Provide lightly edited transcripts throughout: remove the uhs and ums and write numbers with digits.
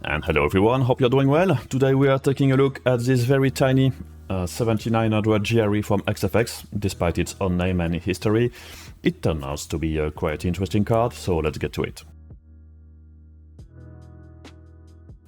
And hello everyone, hope you're doing well. Today we are taking a look at this very tiny 7900 GRE from XFX. Despite its own name and history, it turns out to be a quite interesting card, so let's get to it.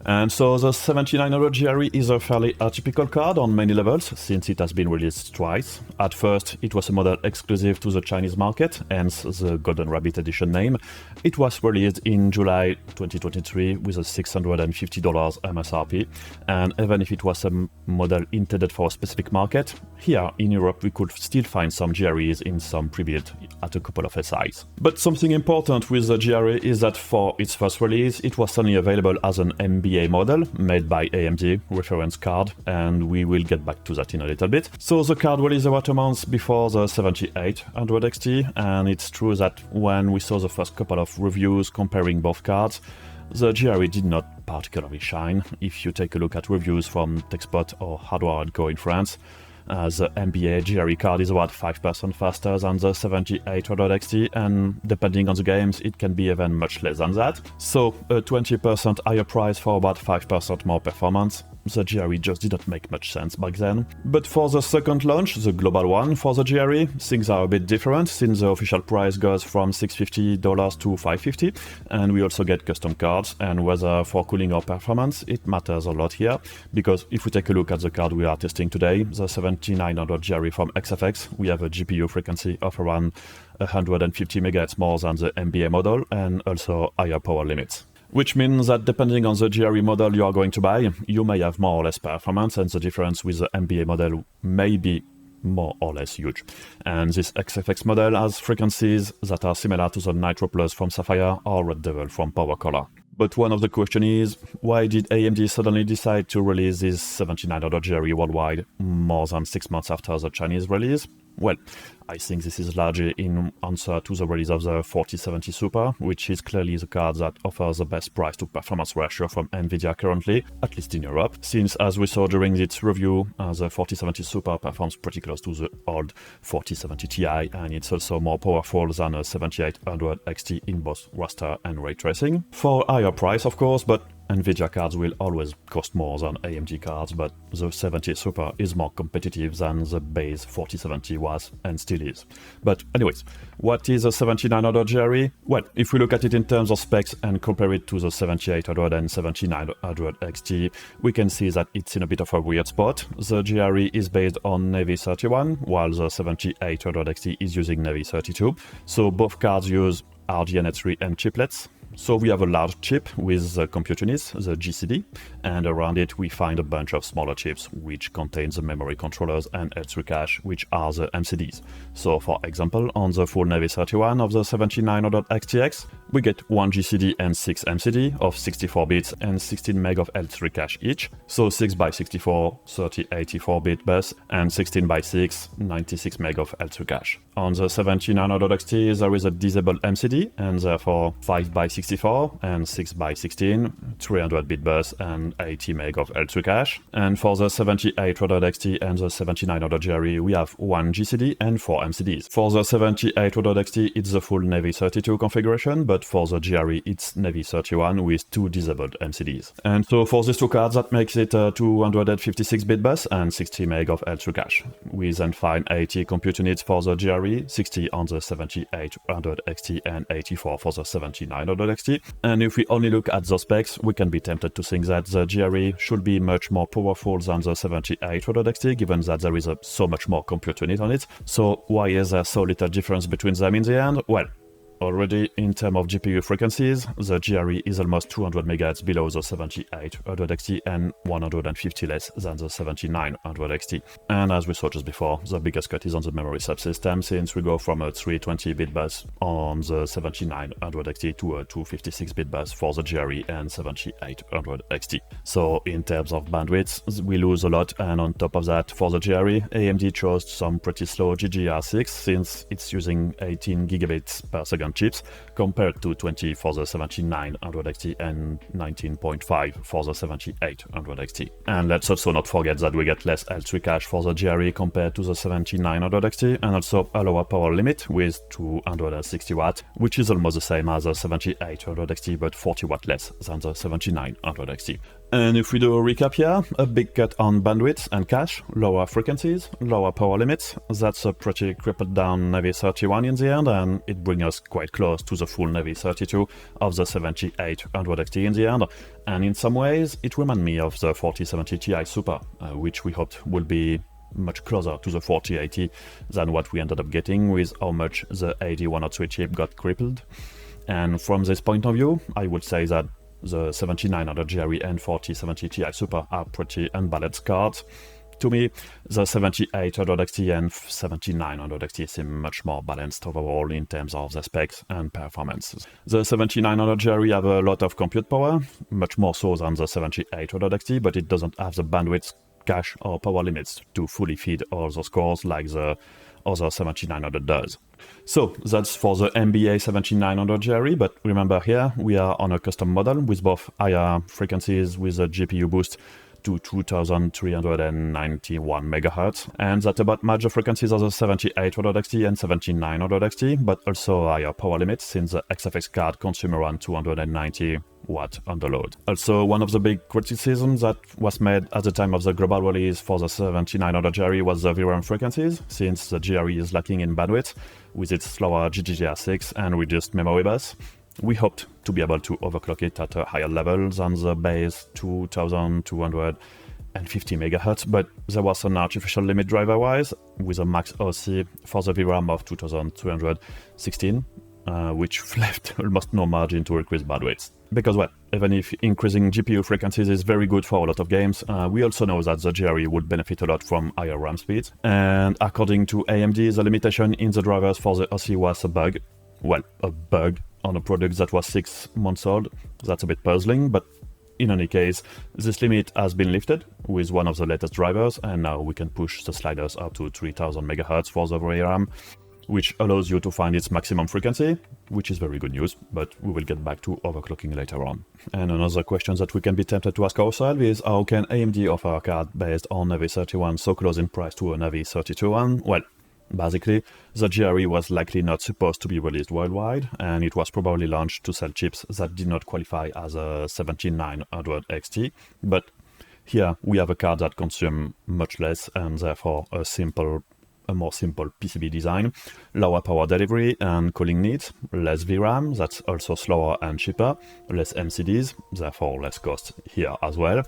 And so the 7900 GRE is a fairly atypical card on many levels, since it has been released twice. At first, it was a model exclusive to the Chinese market, hence the Golden Rabbit edition name. It was released in July 2023 with a $650 MSRP, and even if it was a model intended for a specific market, here in Europe we could still find some GREs in some pre-built at a couple of SIs. But something important with the GRE is that for its first release, it was only available as an MBA model made by AMD reference card, and we will get back to that in a little bit. So the card released about 2 months before the 7800 XT, and it's true that when we saw the first couple of reviews comparing both cards, the GRE did not particularly shine. If you take a look at reviews from TechSpot or Hardware & Co in France, the MBA GRE card is about 5% faster than the 7800 XT, and depending on the games, it can be even much less than that. So a 20% higher price for about 5% more performance. The GRE just didn't make much sense back then. But for the second launch, the global one for the GRE, things are a bit different, since the official price goes from $650 to $550, and we also get custom cards, and whether for cooling or performance, it matters a lot here, because if we take a look at the card we are testing today, the 7900 GRE from XFX, we have a GPU frequency of around 150 MHz more than the MBA model, and also higher power limits. Which means that depending on the GRE model you are going to buy, you may have more or less performance, and the difference with the MBA model may be more or less huge. And this XFX model has frequencies that are similar to the Nitro Plus from Sapphire or Red Devil from Power Color. But one of the questions is, why did AMD suddenly decide to release this 7900 GRE worldwide more than 6 months after the Chinese release? Well, I think this is largely in answer to the release of the 4070 Super, which is clearly the card that offers the best price to performance ratio from Nvidia currently, at least in Europe, since as we saw during its review, the 4070 Super performs pretty close to the old 4070 Ti, and it's also more powerful than a 7800 XT in both raster and ray tracing. For higher price, of course, but Nvidia cards will always cost more than AMD cards, but the 70 Super is more competitive than the base 4070 was and still is. But anyways, what is a 7900 GRE? Well, if we look at it in terms of specs and compare it to the 7800 and 7900 XT, we can see that it's in a bit of a weird spot. The GRE is based on Navy 31, while the 7800 XT is using Navy 32. So both cards use RDNA 3M chiplets. So we have a large chip with the compute units, the GCD, and around it we find a bunch of smaller chips which contain the memory controllers and L3 cache, which are the MCDs. So for example, on the full Navy 31 of the 7900 XTX, we get 1 GCD and 6 MCD of 64 bits and 16 meg of L3 cache each. So 6x64, 3084-bit bus, and 16x6, 96 meg of L3 cache. On the 7900 XT, there is a disabled MCD, and therefore 5x64 and 6x16, 300-bit bus, and 80 meg of L3 cache. And for the 7800 XT and the 7900 GRE, we have 1 GCD and 4 MCDs. For the 7800 XT, it's the full Navy 32 configuration, but for the GRE, it's Navy 31 with 2 disabled MCDs. And so for these two cards, that makes it a 256-bit bus and 60 meg of L3 cache. We then find 80 compute units for the GRE, 60 on the 7800 XT and 84 for the 7900 XT. And if we only look at those specs, we can be tempted to think that the GRE should be much more powerful than the 7800 XT, given that there is so much more compute unit on it. So why is there so little difference between them in the end? Well, already in terms of GPU frequencies, the GRE is almost 200 MHz below the 7800 XT and 150 less than the 7900 XT. And as we saw just before, the biggest cut is on the memory subsystem, since we go from a 320-bit bus on the 7900 XT to a 256-bit bus for the GRE and 7800 XT. So in terms of bandwidth, we lose a lot, and on top of that, for the GRE, AMD chose some pretty slow GDDR6, since it's using 18 gigabits per second Radeon chips, compared to 20 for the 7900 XT and 19.5 for the 7800 XT. And let's also not forget that we get less L3 cache for the GRE compared to the 7900 XT, and also a lower power limit with 260 watt, which is almost the same as the 7800 XT, but 40 watt less than the 7900 XT. And if we do a recap here, a big cut on bandwidth and cache, lower frequencies, lower power limits. That's a pretty crippled down Navi 31 in the end, and it brings us quite close to the full Navi 32 of the 7800 XT in the end. And in some ways, it reminds me of the 4070 Ti Super, which we hoped will be much closer to the 4080 than what we ended up getting with how much the AD103 chip got crippled. And from this point of view, I would say that the 7900 GRE and 4070 Ti Super are pretty unbalanced cards. To me, the 7800 XT and 7900 XT seem much more balanced overall in terms of the specs and performance. The 7900 GRE have a lot of compute power, much more so than the 7800 XT, but it doesn't have the bandwidth, cache or power limits to fully feed all those cores like the other 7900 does. So that's for the NBA 7900 GRE, but remember here we are on a custom model with both higher frequencies with a GPU boost to 2391 MHz, and that about match the frequencies of the 7800 XT and 7900 XT, but also higher power limits since the XFX card consumes around 290 watt on the load. Also, one of the big criticisms that was made at the time of the global release for the 7900 GRE was the VRAM frequencies, since the GRE is lacking in bandwidth with its slower GDDR6 and reduced memory bus. We hoped to be able to overclock it at a higher level than the base 2250 MHz, but there was an artificial limit driver-wise with a max OC for the VRAM of 2316, which left almost no margin to increase bandwidth. Because, well, even if increasing GPU frequencies is very good for a lot of games, we also know that the GRE would benefit a lot from higher RAM speeds. And according to AMD, the limitation in the drivers for the OC was a bug. Well, a bug on a product that was 6 months old. That's a bit puzzling, but in any case, this limit has been lifted with one of the latest drivers, and now we can push the sliders up to 3000 MHz for the VRAM, which allows you to find its maximum frequency, which is very good news, but we will get back to overclocking later on. And another question that we can be tempted to ask ourselves is how can AMD offer a card based on Navi 31 so close in price to a Navi 32 one? Well, basically, the GRE was likely not supposed to be released worldwide, and it was probably launched to sell chips that did not qualify as a 7900 XT, but here we have a card that consumes much less and therefore a more simple PCB design, lower power delivery and cooling needs, less VRAM, that's also slower and cheaper, less MCDs, therefore less cost here as well.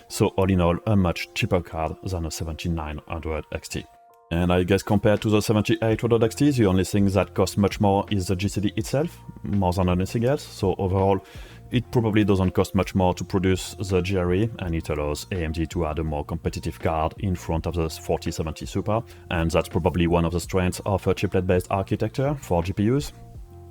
So all in all, a much cheaper card than a 7900 XT. And I guess compared to the 7800 XT, the only thing that costs much more is the GCD itself, more than anything else. So overall, it probably doesn't cost much more to produce the GRE, and it allows AMD to add a more competitive card in front of the 4070 Super. And that's probably one of the strengths of a chiplet-based architecture for GPUs.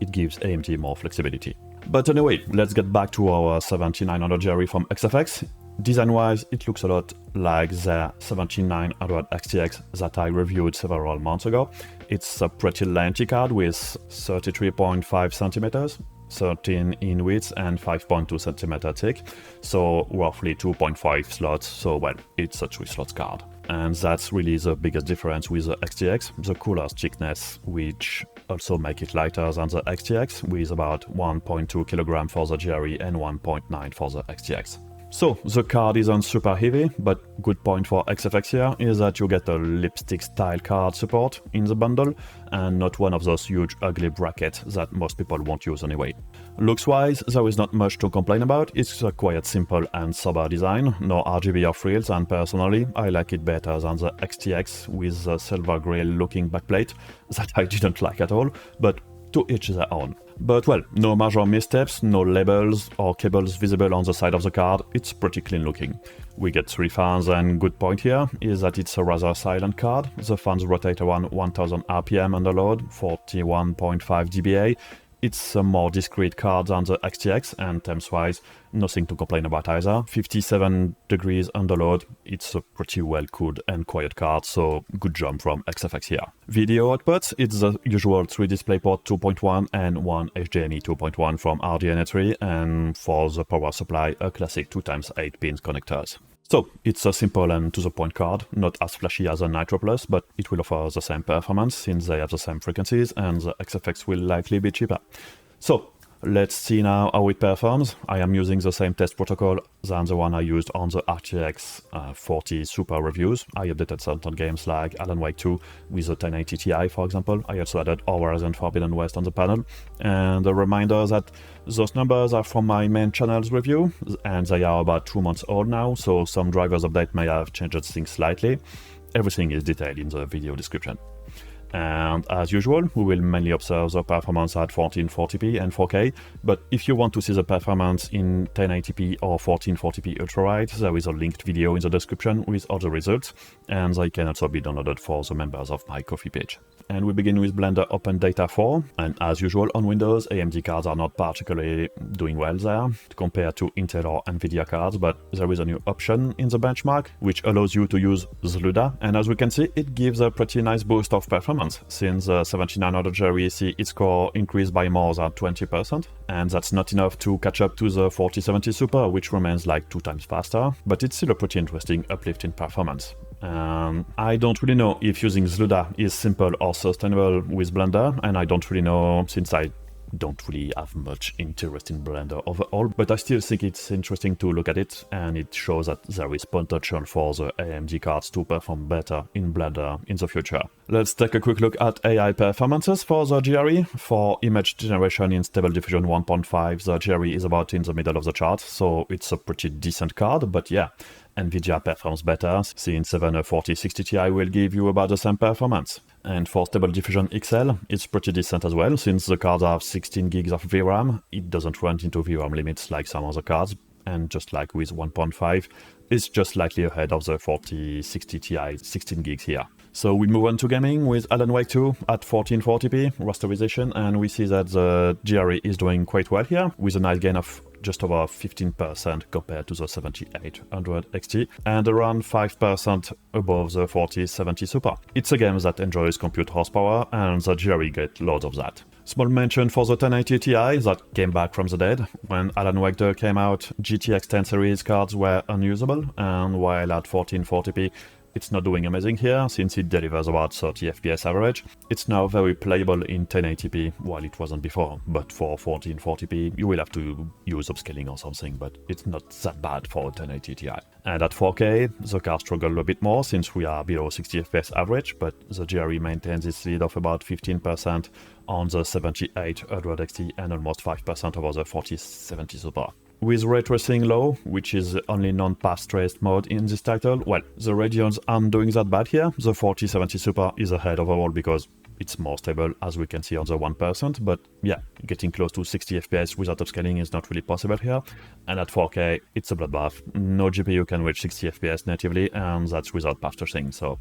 It gives AMD more flexibility. But anyway, let's get back to our 7900 GRE from XFX. Design-wise, it looks a lot like the 7900 XTX that I reviewed several months ago. It's a pretty lengthy card with 33.5 centimeters, 13 in width and 5.2 centimeter thick, so roughly 2.5 slots, so well, it's a 3-slot card. And that's really the biggest difference with the XTX, the cooler thickness, which also make it lighter than the XTX, with about 1.2 kg for the GRE and 1.9 for the XTX. So, the card isn't super heavy, but good point for XFX here is that you get a lipstick style card support in the bundle, and not one of those huge ugly brackets that most people won't use anyway. Looks wise, there is not much to complain about, it's a quite simple and sober design, no RGB or frills, and personally I like it better than the XTX with the silver grey looking backplate that I didn't like at all, but to each their own. But well, no major missteps, no labels or cables visible on the side of the card, it's pretty clean looking. We get 3 fans, and good point here is that it's a rather silent card. The fans rotate around 1000 RPM under load, 41.5 dBA. it's a more discreet card than the XTX, and temps-wise, nothing to complain about either. 57 degrees under load, it's a pretty well cooled and quiet card, so good job from XFX here. Video outputs, it's the usual 3 DisplayPort 2.1 and 1 HDMI 2.1 from RDNA3, and for the power supply, a classic 2x8 pins connectors. So, it's a simple and to-the-point card, not as flashy as a Nitro Plus, but it will offer the same performance since they have the same frequencies, and the XFX will likely be cheaper. So, let's see now how it performs. I am using the same test protocol than the one I used on the RTX 40 Super reviews. I updated certain games like Alan Wake 2 with the 1080 Ti, for example. I also added Horizon Forbidden West on the panel. And a reminder that those numbers are from my main channel's review, and they are about 2 months old now, so some drivers update may have changed things slightly. Everything is detailed in the video description. And as usual, we will mainly observe the performance at 1440p and 4K, but if you want to see the performance in 1080p or 1440p ultra-wide, there is a linked video in the description with all the results, and they can also be downloaded for the members of my Ko-fi page. And we begin with Blender Open Data 4, and as usual on Windows, AMD cards are not particularly doing well there compared to Intel or Nvidia cards, but there is a new option in the benchmark which allows you to use ZLUDA, and as we can see, it gives a pretty nice boost of performance. Since the 7900 GRE see its score increased by more than 20%, and that's not enough to catch up to the 4070 Super, which remains like 2 times faster, but it's still a pretty interesting uplift in performance. I don't really know if using ZLUDA is simple or sustainable with Blender, and I don't really know since I don't really have much interest in Blender overall, but I still think it's interesting to look at it, and it shows that there is potential for the AMD cards to perform better in Blender in the future. Let's take a quick look at AI performances for the GRE. For image generation in Stable Diffusion 1.5, the GRE is about in the middle of the chart, so it's a pretty decent card, but yeah, Nvidia performs better, since even a 4060 Ti will give you about the same performance. And for Stable Diffusion XL, it's pretty decent as well, since the cards have 16 gigs of VRAM, it doesn't run into VRAM limits like some other cards, and just like with 1.5, it's just slightly ahead of the 4060 Ti 16 gigs here. So we move on to gaming with Alan Wake 2 at 1440p rasterization, and we see that the GRE is doing quite well here, with a nice gain of just over 15% compared to the 7800 XT, and around 5% above the 4070 Super. It's a game that enjoys compute horsepower, and the GRE get loads of that. Small mention for the 1080 Ti that came back from the dead. When Alan Wake 2 came out, GTX 10 series cards were unusable, and while at 1440p, it's not doing amazing here, since it delivers about 30 FPS average. It's now very playable in 1080p, while it wasn't before, but for 1440p you will have to use upscaling or something, but it's not that bad for a 1080 Ti. And at 4K, the card struggled a bit more, since we are below 60 FPS average, but the GRE maintains its lead of about 15% on the 7800 XT and almost 5% over the 4070 Super. With ray tracing low, which is the only non-path traced mode in this title, well, the Radeons aren't doing that bad here. The 4070 Super is ahead overall because it's more stable, as we can see on the 1%, but yeah, getting close to 60 FPS without upscaling is not really possible here. And at 4K, it's a bloodbath. No GPU can reach 60 FPS natively, and that's without path tracing, so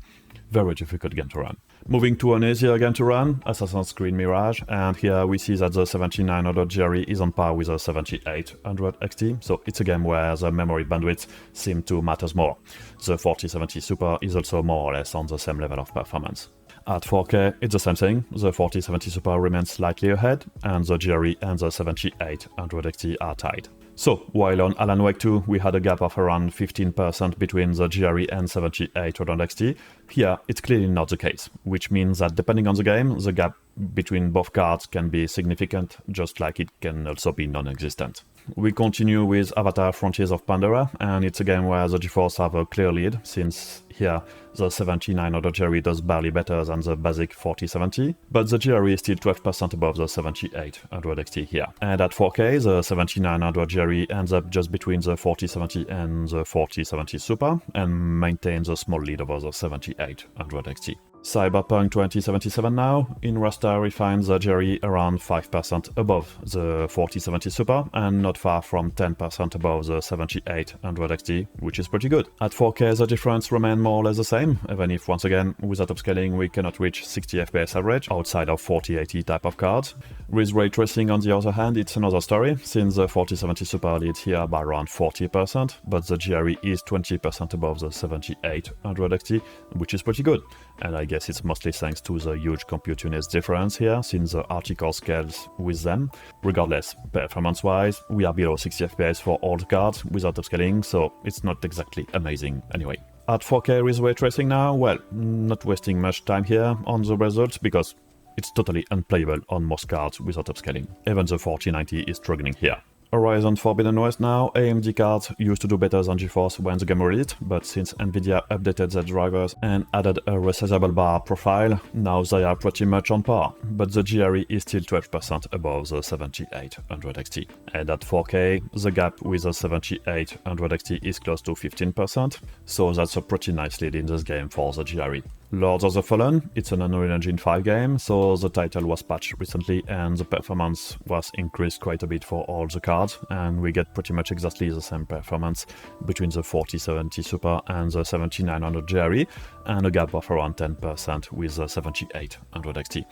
very difficult game to run. Moving to an easier game to run, Assassin's Creed Mirage, and here we see that the 7900 GRE is on par with the 7800 XT, so it's a game where the memory bandwidth seems to matter more. The 4070 Super is also more or less on the same level of performance. At 4K, it's the same thing, the 4070 Super remains slightly ahead, and the GRE and the 7800 XT are tied. So, while on Alan Wake 2 we had a gap of around 15% between the GRE and 7800 XT, here it's clearly not the case, which means that depending on the game, the gap between both cards can be significant, just like it can also be non-existent. We continue with Avatar Frontiers of Pandora, and it's a game where the GeForce have a clear lead, since here the 7900 GRE does barely better than the basic 4070, but the GRE is still 12% above the 7800 XT here. And at 4K, the 7900 GRE ends up just between the 4070 and the 4070 Super, and maintains a small lead over the 7800 XT. Cyberpunk 2077 now. In raster we find the GRE around 5% above the 4070 Super and not far from 10% above the 7800 XT, which is pretty good. At 4K the difference remains more or less the same, even if once again without upscaling we cannot reach 60 FPS average outside of 4080 type of cards. With ray tracing on the other hand it's another story, since the 4070 Super leads here by around 40%, but the GRE is 20% above the 7800 XT, which is pretty good. And I guess it's mostly thanks to the huge compute units difference here, since the RT core scales with them. Regardless, performance-wise, we are below 60 FPS for all the cards without upscaling, so it's not exactly amazing anyway. At 4K with ray tracing now, well, not wasting much time here on the results, because it's totally unplayable on most cards without upscaling. Even the 4090 is struggling here. Horizon Forbidden West now. AMD cards used to do better than GeForce when the game released, but since Nvidia updated their drivers and added a resizable bar profile, now they are pretty much on par, but the GRE is still 12% above the 7800 XT. And at 4K, the gap with the 7800 XT is close to 15%, so that's a pretty nice lead in this game for the GRE. Lords of the Fallen, it's an Unreal Engine 5 game, so the title was patched recently and the performance was increased quite a bit for all the cards, and we get pretty much exactly the same performance between the 4070 Super and the 7900 GRE, and a gap of around 10% with the 7800 XT.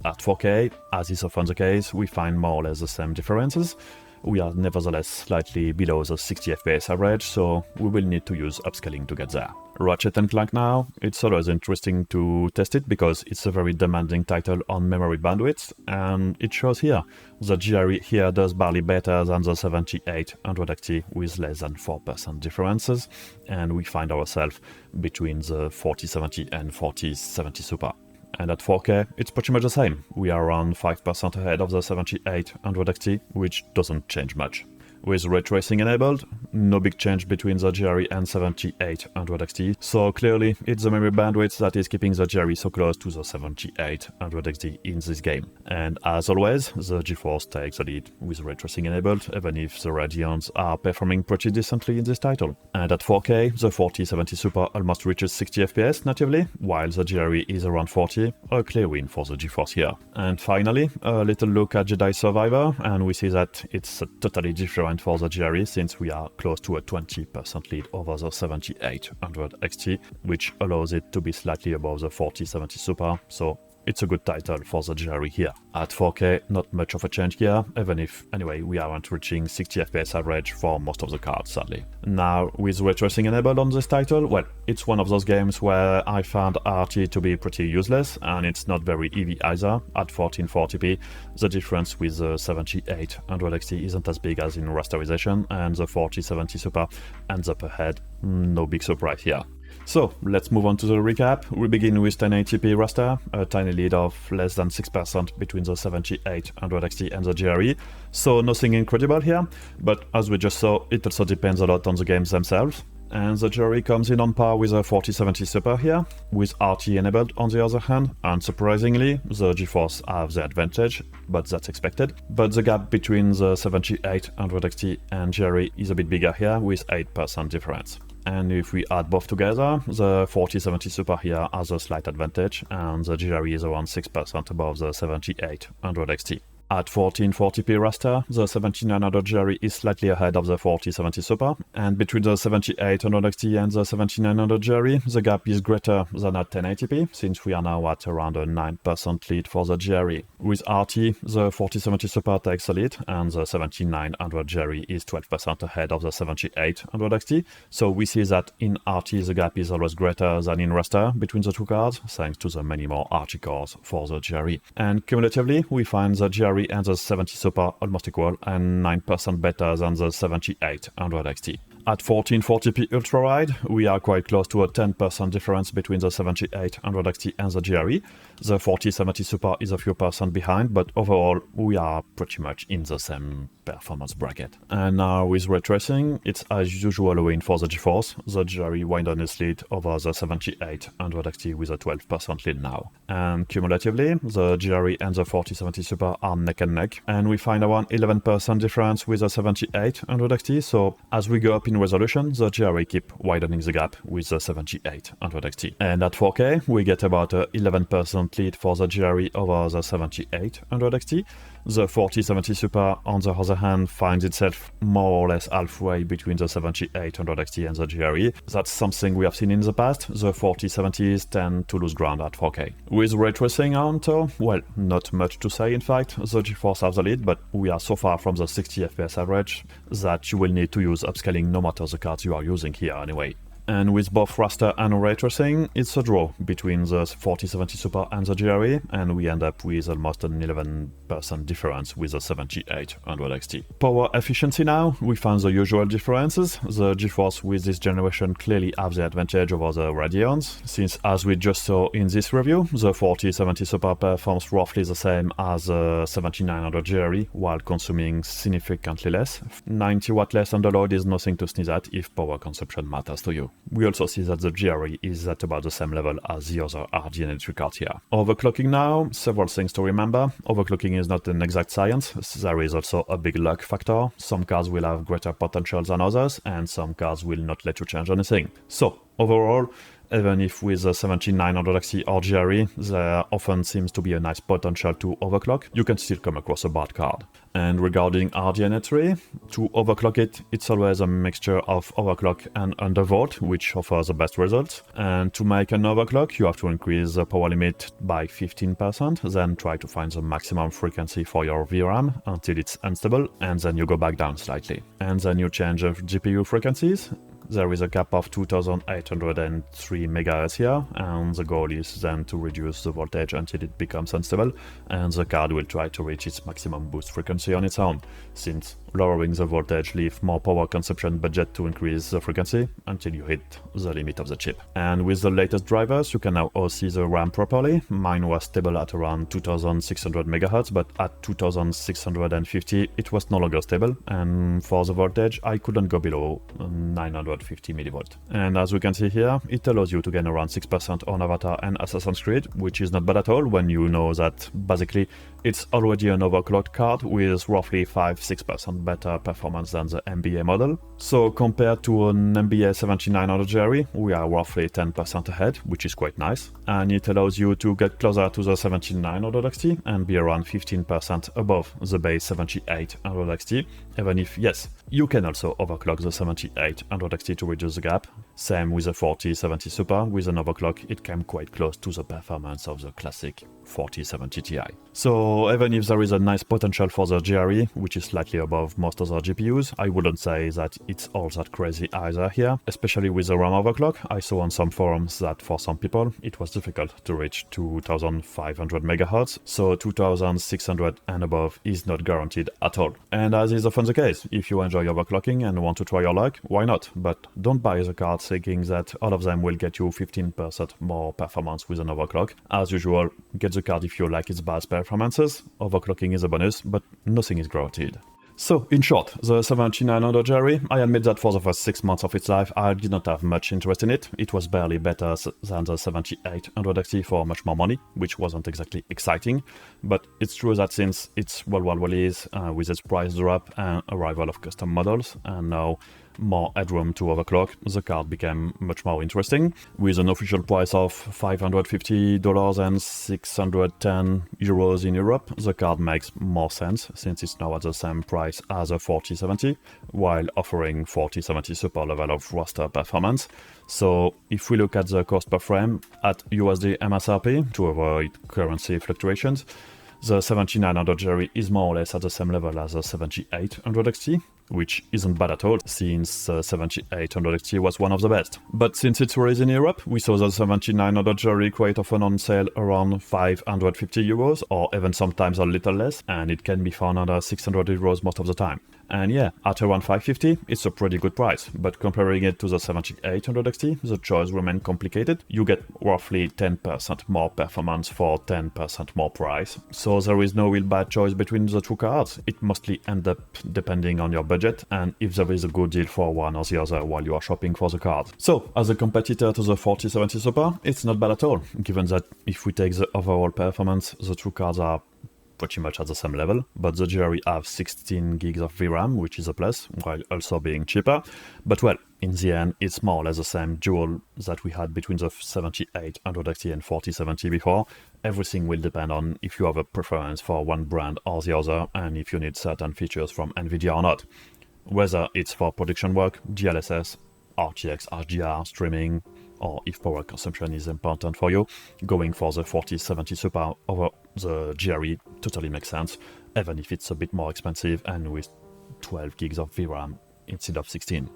At 4K, as is often the case, we find more or less the same differences. We are nevertheless slightly below the 60 FPS average, so we will need to use upscaling to get there. Ratchet and Clank now, it's always interesting to test it because it's a very demanding title on memory bandwidth, and it shows here. The GRE here does barely better than the 7800 XT with less than 4% differences, and we find ourselves between the 4070 and 4070 Super. And at 4K, it's pretty much the same. We are around 5% ahead of the 7800 XT, which doesn't change much. With ray tracing enabled, no big change between the GRE and 7800 XT, so clearly it's the memory bandwidth that is keeping the GRE so close to the 7800 XT in this game. And as always, the GeForce takes the lead with ray tracing enabled, even if the Radeons are performing pretty decently in this title. And at 4K, the 4070 Super almost reaches 60 FPS natively, while the GRE is around 40, a clear win for the GeForce here. And finally, a little look at Jedi Survivor, and we see that it's a totally different for the GRE, since we are close to a 20% lead over the 7800 XT, which allows it to be slightly above the 4070 Super, so it's a good title for the GRE here. At 4K, not much of a change here, even if, anyway, we aren't reaching 60 FPS average for most of the cards, sadly. Now, with ray tracing enabled on this title, well, it's one of those games where I found RT to be pretty useless, and it's not very EV either. At 1440p, the difference with the 7800 XT isn't as big as in rasterization, and the 4070 Super ends up ahead. No big surprise here. So, let's move on to the recap. We begin with 1080p raster, a tiny lead of less than 6% between the 7800 XT and the GRE, so nothing incredible here, but as we just saw, it also depends a lot on the games themselves. And the GRE comes in on par with the 4070 Super here, with RT enabled on the other hand. Unsurprisingly, the GeForce have the advantage, but that's expected. But the gap between the 7800 XT and GRE is a bit bigger here, with 8% difference. And if we add both together, the 4070 Super here has a slight advantage, and the GRE is around 6% above the 7800 XT. At 1440p raster, the 7900 GRE is slightly ahead of the 4070 Super, and between the 7800 XT and the 7900 GRE, the gap is greater than at 1080p, since we are now at around a 9% lead for the GRE. With RT, the 4070 Super takes the lead, and the 7900 GRE is 12% ahead of the 7800 XT, so we see that in RT the gap is always greater than in raster between the two cards, thanks to the many more RT cores for the GRE. And cumulatively, we find the GRE and the 70 Super almost equal and 9% better than the 7800 XT. At 1440p ultra-wide, we are quite close to a 10% difference between the 7800 XT and the GRE. The 4070 Super is a few percent behind, but overall we are pretty much in the same performance bracket. And now with ray tracing, it's as usual a win for the GeForce. The GRE widened its lead over the 7800 XT with a 12% lead now. And cumulatively, the GRE and the 4070 Super are neck and neck, and we find around 11% difference with the 7800 XT, so as we go up in in resolution, the GRE keep widening the gap with the 7800 XT. And at 4K, we get about a 11% lead for the GRE over the 7800 XT. The 4070 Super, on the other hand, finds itself more or less halfway between the 7800 XT and the GRE. That's something we have seen in the past. The 4070s tend to lose ground at 4K. With ray tracing on, though, well, not much to say in fact. The GeForce has the lead, but we are so far from the 60 FPS average that you will need to use upscaling no matter the cards you are using here anyway. And with both raster and ray tracing, it's a draw between the 4070 Super and the GRE, and we end up with almost an 11% difference with the 7800 XT. Power efficiency now, we found the usual differences. The GeForce with this generation clearly have the advantage over the Radeons, since as we just saw in this review, the 4070 Super performs roughly the same as the 7900 GRE while consuming significantly less. 90 watt less under load is nothing to sneeze at if power consumption matters to you. We also see that the GRE is at about the same level as the other RDNA cards here. Overclocking now, several things to remember. Overclocking is not an exact science. There is also a big luck factor. Some cards will have greater potential than others, and some cards will not let you change anything. So, overall, even if with the 7900 XT or GRE, there often seems to be a nice potential to overclock, you can still come across a bad card. And regarding RDNA 3, to overclock it, it's always a mixture of overclock and undervolt, which offers the best results. And to make an overclock, you have to increase the power limit by 15%, then try to find the maximum frequency for your VRAM until it's unstable, and then you go back down slightly. And then you change the GPU frequencies. There is a cap of 2803 MHz here, and the goal is then to reduce the voltage until it becomes unstable, and the card will try to reach its maximum boost frequency on its own, since lowering the voltage leaves more power consumption budget to increase the frequency until you hit the limit of the chip. And with the latest drivers, you can now all see the RAM properly. Mine was stable at around 2600 MHz, but at 2650 it was no longer stable, and for the voltage I couldn't go below 950 mV. And as we can see here, it allows you to gain around 6% on Avatar and Assassin's Creed, which is not bad at all when you know that basically it's already an overclocked card with roughly 5-6% better performance than the NBA model. So compared to an NBA 7900 GRE, we are roughly 10% ahead, which is quite nice. And it allows you to get closer to the 7900 XT and be around 15% above the base 7800 XT, even if, yes, you can also overclock the 7800 XT to reduce the gap. Same with the 4070 Super, with an overclock it came quite close to the performance of the classic 4070 Ti. So even if there is a nice potential for the GRE, which is slightly above most other GPUs, I wouldn't say that it's all that crazy either here, especially with the RAM overclock. I saw on some forums that for some people it was difficult to reach 2500 MHz, so 2600 and above is not guaranteed at all. And as is often the case, if you enjoy overclocking and want to try your luck, why not? But don't buy the card thinking that all of them will get you 15% more performance with an overclock. As usual, get the card if you like its bad performances. Overclocking is a bonus, but nothing is guaranteed. So, in short, the 7900 GRE, I admit that for the first 6 months of its life, I did not have much interest in it. It was barely better than the 7800 XT for much more money, which wasn't exactly exciting. But it's true that since its worldwide release, with its price drop and arrival of custom models, and now more headroom to overclock, the card became much more interesting. With an official price of $550 and 610 euros in Europe, the card makes more sense since it's now at the same price as a 4070, while offering 4070 Super level of raster performance. So if we look at the cost per frame at USD MSRP to avoid currency fluctuations, the 7900 GRE is more or less at the same level as the 7800 XT, which isn't bad at all, since 7800 XT was one of the best. But since its release in Europe, we saw the 7900 GRE quite often on sale around 550 euros, or even sometimes a little less, and it can be found under 600 euros most of the time. And yeah, at around 550, it's a pretty good price, but comparing it to the 7800 XT, the choice remains complicated. You get roughly 10% more performance for 10% more price, so there is no real bad choice between the two cards. It mostly ends up depending on your budget and if there is a good deal for one or the other while you are shopping for the card. So, as a competitor to the 4070 Super, it's not bad at all, given that if we take the overall performance, the two cards are pretty much at the same level, but the GRE have 16 gigs of VRAM, which is a plus, while also being cheaper. But well, in the end, it's more or less the same dual that we had between the 7800XT and 4070 before. Everything will depend on if you have a preference for one brand or the other, and if you need certain features from Nvidia or not. Whether it's for production work, DLSS, RTX, HDR, streaming, or if power consumption is important for you, going for the 4070 Super over the GRE totally makes sense, even if it's a bit more expensive and with 12 gigs of VRAM instead of 16.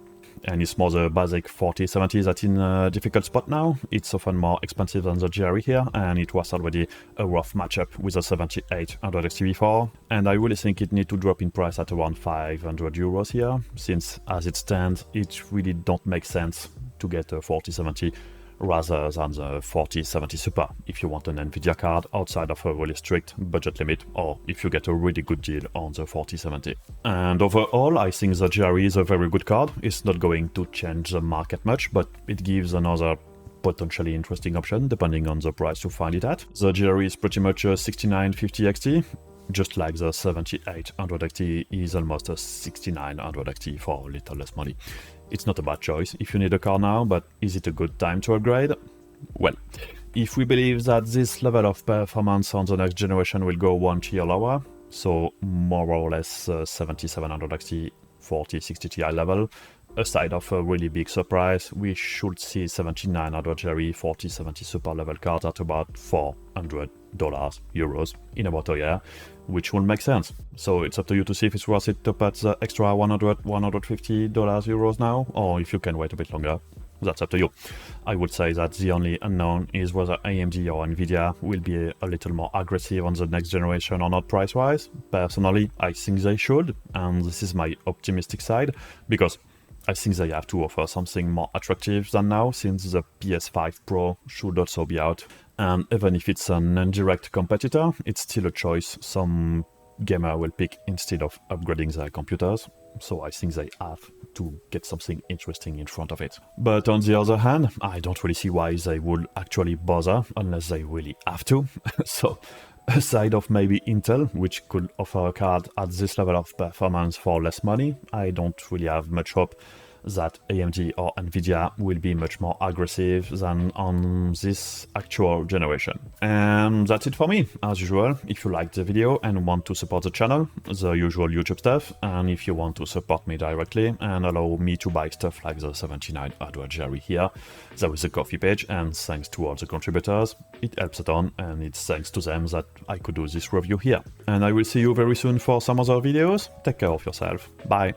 And it's more the basic 4070 that's in a difficult spot now. It's often more expensive than the GRE here, and it was already a rough matchup with the 7800XT before. And I really think it needs to drop in price at around 500 euros here, since as it stands, it really don't make sense to get a 4070 rather than the 4070 Super if you want an Nvidia card outside of a really strict budget limit, or if you get a really good deal on the 4070. And overall, I think the GRE is a very good card. It's not going to change the market much, but it gives another potentially interesting option depending on the price you find it at. The GRE is pretty much a 6950 XT, just like the 7800 XT is almost a 6900 XT for a little less money. It's not a bad choice if you need a car now, but is it a good time to upgrade? Well, if we believe that this level of performance on the next generation will go one tier lower, so more or less 7700 XT 4060 Ti level, aside of a really big surprise, we should see 7900 GRE 4070 Super level cards at about $400 euros in about a year, which will make sense. So it's up to you to see if it's worth it to put the extra $150 euros now, or if you can wait a bit longer. That's up to you. I would say that the only unknown is whether AMD or Nvidia will be a little more aggressive on the next generation or not price-wise. Personally, I think they should, and this is my optimistic side, because I think they have to offer something more attractive than now, since the PS5 Pro should also be out. And even if it's an indirect competitor, it's still a choice some gamer will pick instead of upgrading their computers. So I think they have to get something interesting in front of it. But on the other hand, I don't really see why they would actually bother unless they really have to. So aside of maybe Intel, which could offer a card at this level of performance for less money, I don't really have much hope that AMD or Nvidia will be much more aggressive than on this actual generation. And that's it for me. As usual, if you liked the video and want to support the channel, the usual YouTube stuff, and if you want to support me directly and allow me to buy stuff like the 7900 GRE here, there is a Ko-fi page, and thanks to all the contributors, it helps a ton, and it's thanks to them that I could do this review here. And I will see you very soon for some other videos. Take care of yourself. Bye.